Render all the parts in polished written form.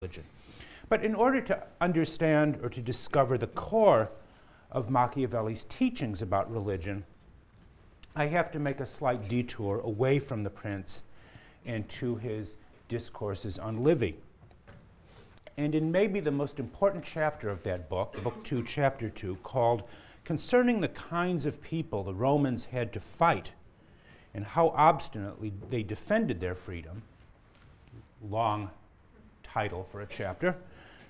religion. But in order to understand or to discover the core of Machiavelli's teachings about religion, I have to make a slight detour away from the Prince and to his discourses on Livy. And in maybe the most important chapter of that book, Book 2, Chapter 2, called Concerning the Kinds of People the Romans Had to Fight and How Obstinately They Defended Their Freedom, long title for a chapter,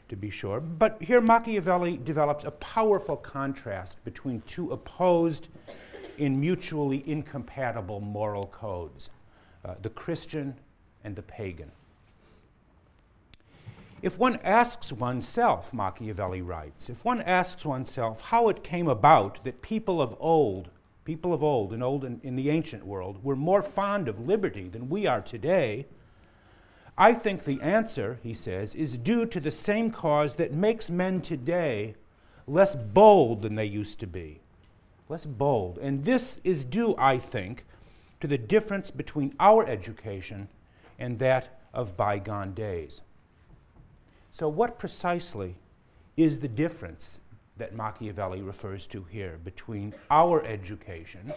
to be sure. But here Machiavelli develops a powerful contrast between two opposed and mutually incompatible moral codes, the Christian and the pagan. If one asks oneself, Machiavelli writes, if one asks oneself how it came about that people of old in the ancient world, were more fond of liberty than we are today, I think the answer, he says, is due to the same cause that makes men today less bold than they used to be. Less bold. And this is due, I think, to the difference between our education and that of bygone days. So what precisely is the difference that Machiavelli refers to here between our education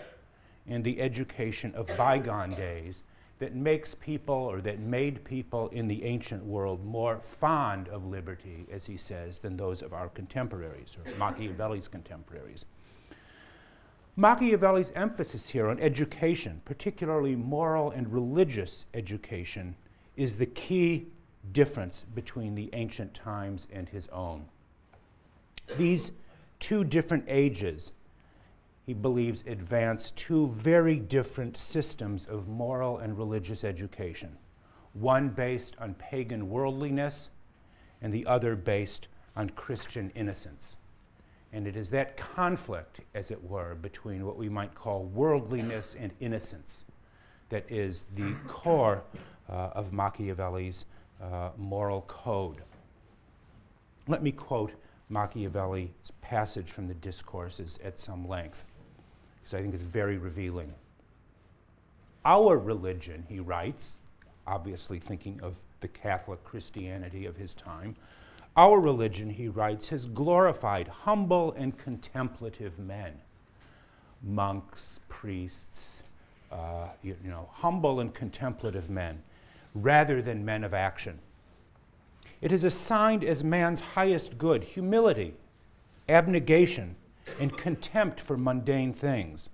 and the education of bygone days that makes people, or that made people in the ancient world more fond of liberty, as he says, than those of our contemporaries, or Machiavelli's contemporaries? Machiavelli's emphasis here on education, particularly moral and religious education, is the key difference between the ancient times and his own. These two different ages, he believes, advance two very different systems of moral and religious education, one based on pagan worldliness and the other based on Christian innocence. And it is that conflict, as it were, between what we might call worldliness and innocence that is the core of Machiavelli's moral code. Let me quote Machiavelli's passage from the Discourses at some length, because I think it's very revealing. Our religion, he writes, obviously thinking of the Catholic Christianity of his time, our religion, he writes, has glorified humble and contemplative men, monks, priests, humble and contemplative men, rather than men of action. It is assigned as man's highest good humility, abnegation, and contempt for mundane things,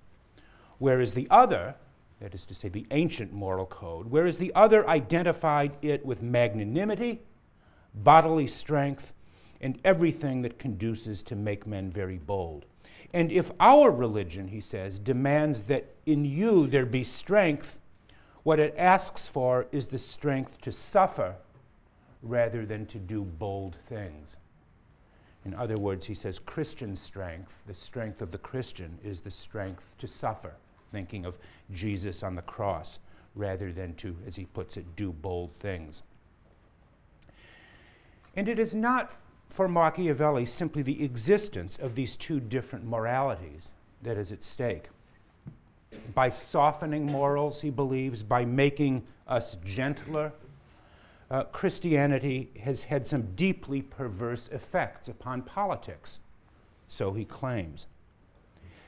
whereas the other, that is to say the ancient moral code, whereas the other identified it with magnanimity, bodily strength, and everything that conduces to make men very bold. And if our religion, he says, demands that in you there be strength, what it asks for is the strength to suffer rather than to do bold things. In other words, he says Christian strength, the strength of the Christian, is the strength to suffer, thinking of Jesus on the cross, rather than to, as he puts it, do bold things. And it is not for Machiavelli simply the existence of these two different moralities that is at stake. By softening morals, he believes, by making us gentler, Christianity has had some deeply perverse effects upon politics, so he claims.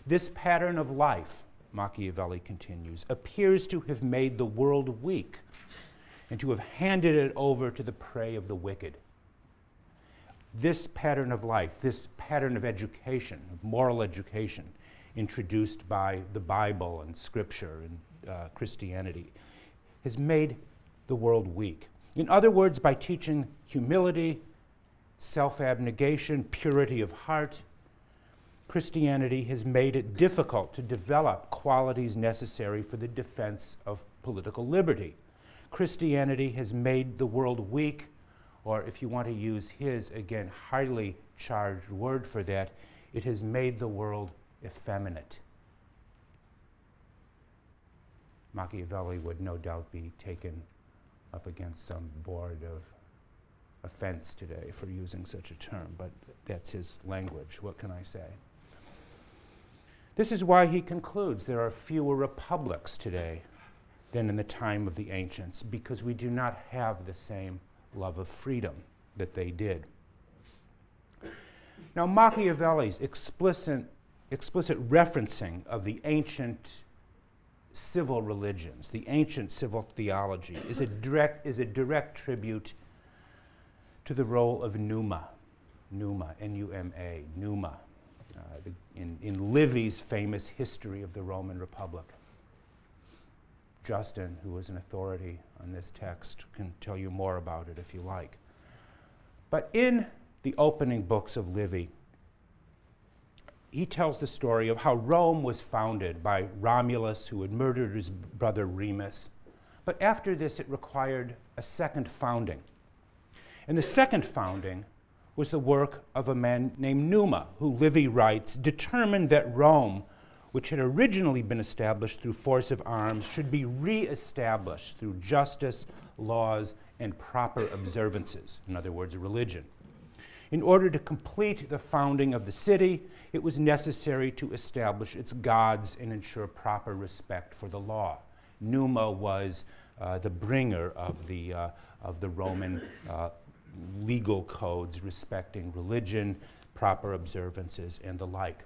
This pattern of life, Machiavelli continues, appears to have made the world weak and to have handed it over to the prey of the wicked. This pattern of life, this pattern of education, of moral education, introduced by the Bible and Scripture and Christianity, has made the world weak. In other words, by teaching humility, self-abnegation, purity of heart, Christianity has made it difficult to develop qualities necessary for the defense of political liberty. Christianity has made the world weak, or if you want to use his, again, highly charged word for that, it has made the world effeminate. Machiavelli would no doubt be taken up against some board of offense today for using such a term, but that's his language. What can I say? This is why he concludes there are fewer republics today than in the time of the ancients, because we do not have the same love of freedom. that they did. Now, Machiavelli's explicit referencing of the ancient civil religions, the ancient civil theology, is a direct tribute to the role of Numa, N-U-M-A, Numa, in Livy's famous History of the Roman Republic. Justin, who is an authority on this text, can tell you more about it if you like. But in the opening books of Livy, he tells the story of how Rome was founded by Romulus, who had murdered his brother Remus. But after this, it required a second founding. And the second founding was the work of a man named Numa, who, Livy writes, determined that Rome, which had originally been established through force of arms, should be re-established through justice, laws, and proper observances, in other words, religion. In order to complete the founding of the city, it was necessary to establish its gods and ensure proper respect for the law. Numa was the bringer of the Roman legal codes respecting religion, proper observances, and the like.